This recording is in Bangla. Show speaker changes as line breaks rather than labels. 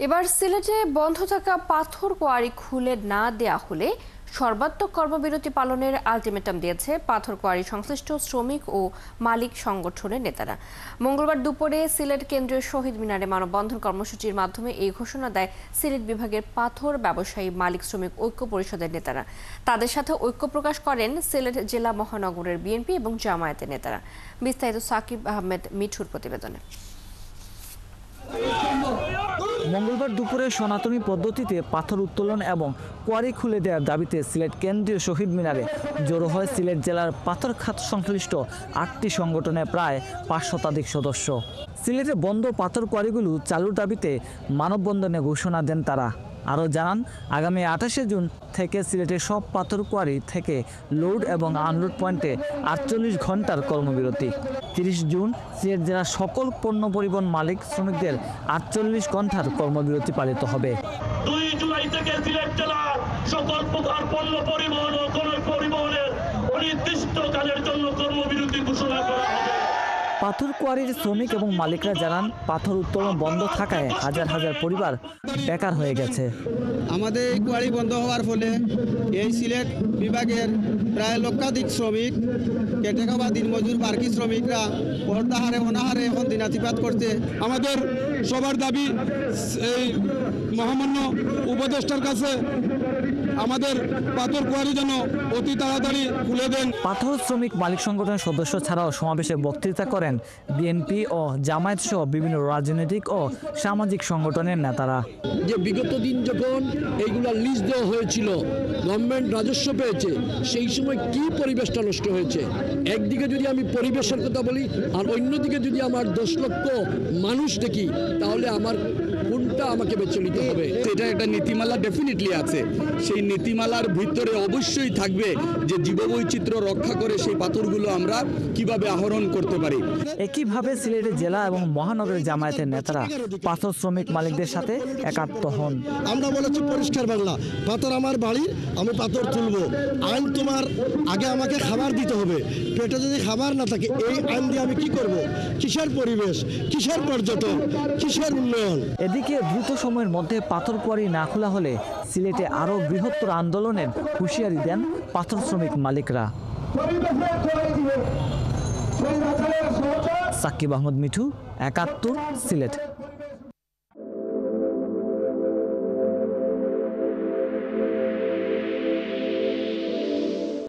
এবার সিলেটে বন্ধ থাকা পাথর কোয়ারি খুলে না দেয়া হলে সর্বাত্মক কর্মবিরতি পালনের আলটিমেটাম দিয়েছে পাথর কোয়ারি সংশ্লিষ্ট শ্রমিক ও মালিক সংগঠনের নেতারা। মঙ্গলবার দুপুরে সিলেট কেন্দ্রীয় শহীদ মিনারে মানববন্ধন কর্মসূচির মাধ্যমে এই ঘোষণা দেয় সিলেট বিভাগের পাথর ব্যবসায়ী মালিক শ্রমিক ঐক্য পরিষদের নেতারা। তাদের সাথে ঐক্য প্রকাশ করেন সিলেট জেলা মহানগরের বিএনপি এবং জামায়াতের নেতারা। বিস্তারিত সাকিব আহমেদ মিঠুর প্রতিবেদনে।
মঙ্গলবার দুপুরে সনাতনী পদ্ধতিতে পাথর উত্তোলন এবং কোয়ারি খুলে দেওয়ার দাবিতে সিলেট কেন্দ্রীয় শহীদ মিনারে জড়ো হয় সিলেট জেলার পাথর খাত সংশ্লিষ্ট 8টি সংগঠনের প্রায় 5 শতাধিক সদস্য। সিলেটে বন্ধ পাথর কোয়ারিগুলো চালুর দাবিতে মানববন্ধনে ঘোষণা দেন তারা। আরও জানান, আগামী 28শে জুন থেকে সিলেটের সব পাথর কোয়ারি থেকে লোড এবং আনলোড পয়েন্টে 48 ঘন্টার কর্মবিরতি। 30 জুন সিলেট জেলার সকল পণ্য পরিবহন মালিক শ্রমিকদের 48 ঘন্টার কর্মবিরতি পালিত হবে।
2 জুলাই থেকে সিলেট জেলার সকল প্রকার পণ্য পরিবহন ও পরিবহনের অনির্দিষ্টকালের জন্য কর্মবিরতি ঘোষণা করা হবে।
পাথর কোয়ারির শ্রমিক এবং মালিকরা জানান, পাথর উত্তোলন বন্ধ থাকায় হাজার হাজার পরিবার বেকার হয়ে গেছে।
আমাদের এই কোয়ারি বন্ধ হওয়ার ফলে এই সিলেট বিভাগের প্রায় লক্ষাধিক শ্রমিক, কেটেকা বা দিনমজুর বার্কি শ্রমিকরা অর্ধাহারে অনাহারে এখন দিনাতিপাত করছে।
আমাদের সবার দাবি এই মহামান্য উপদেষ্টার কাছে আমাদের পাথর কোয়ারি যেন অতি তাড়াতাড়ি খুলে দেন।
পাথর শ্রমিক মালিক সংগঠনের সদস্য ছাড়াও সমাবেশে বক্তৃতা করেন বিএনপি ও জামায়াত সহ বিভিন্ন রাজনৈতিক ও সামাজিক সংগঠনের নেতারা।
যে বিগত দিন যখন এইগুলা লিজ দেওয়া হয়েছিল, গভর্নমেন্ট রাজস্ব পেয়েছে, সেই সময় কি পরিবেশটা নষ্ট হয়েছে। একদিকে যদি আমি পরিবেশের কথা বলি আর অন্যদিকে যদি আমার 10 লক্ষ মানুষ দেখি, তাহলে আমার কোনটা আমাকে বেছে নিতে হবে।
এটা একটা নীতিমালা ডেফিনেটলি আছে, সেই নীতিমালার ভিতরে অবশ্যই থাকবে যে জীববৈচিত্র্য রক্ষা করে সেই পাথরগুলো আমরা কিভাবে আহরণ করতে পারি।
একইভাবে সিলেটের জেলা এবং মহানগরের জামায়াতের নেতারা পাথর শ্রমিক মালিকদের সাথে একাত্ম হন।
আমরা বলেছি পরিষ্কার বাংলা, পাথর আমার বাড়ির, আমি পাথর তুলবো। আইন তোমার আগে আমাকে খাবার দিতে হবে, পেটে যদি খাবার না থাকে এই আইন দিয়ে আমি কি করব? কিসের পরিবেশ, কিসের পর্যটন, কিসের উন্নয়ন?
এদিকে দ্রুত সময়ের মধ্যে পাথর কোয়ারি না খোলা হলে সিলেটে আরও বৃহত্তর আন্দোলনের হুঁশিয়ারি দেন পাথর শ্রমিক মালিকরা। সাকিব আহমেদ মিঠু, 71 সিলেট।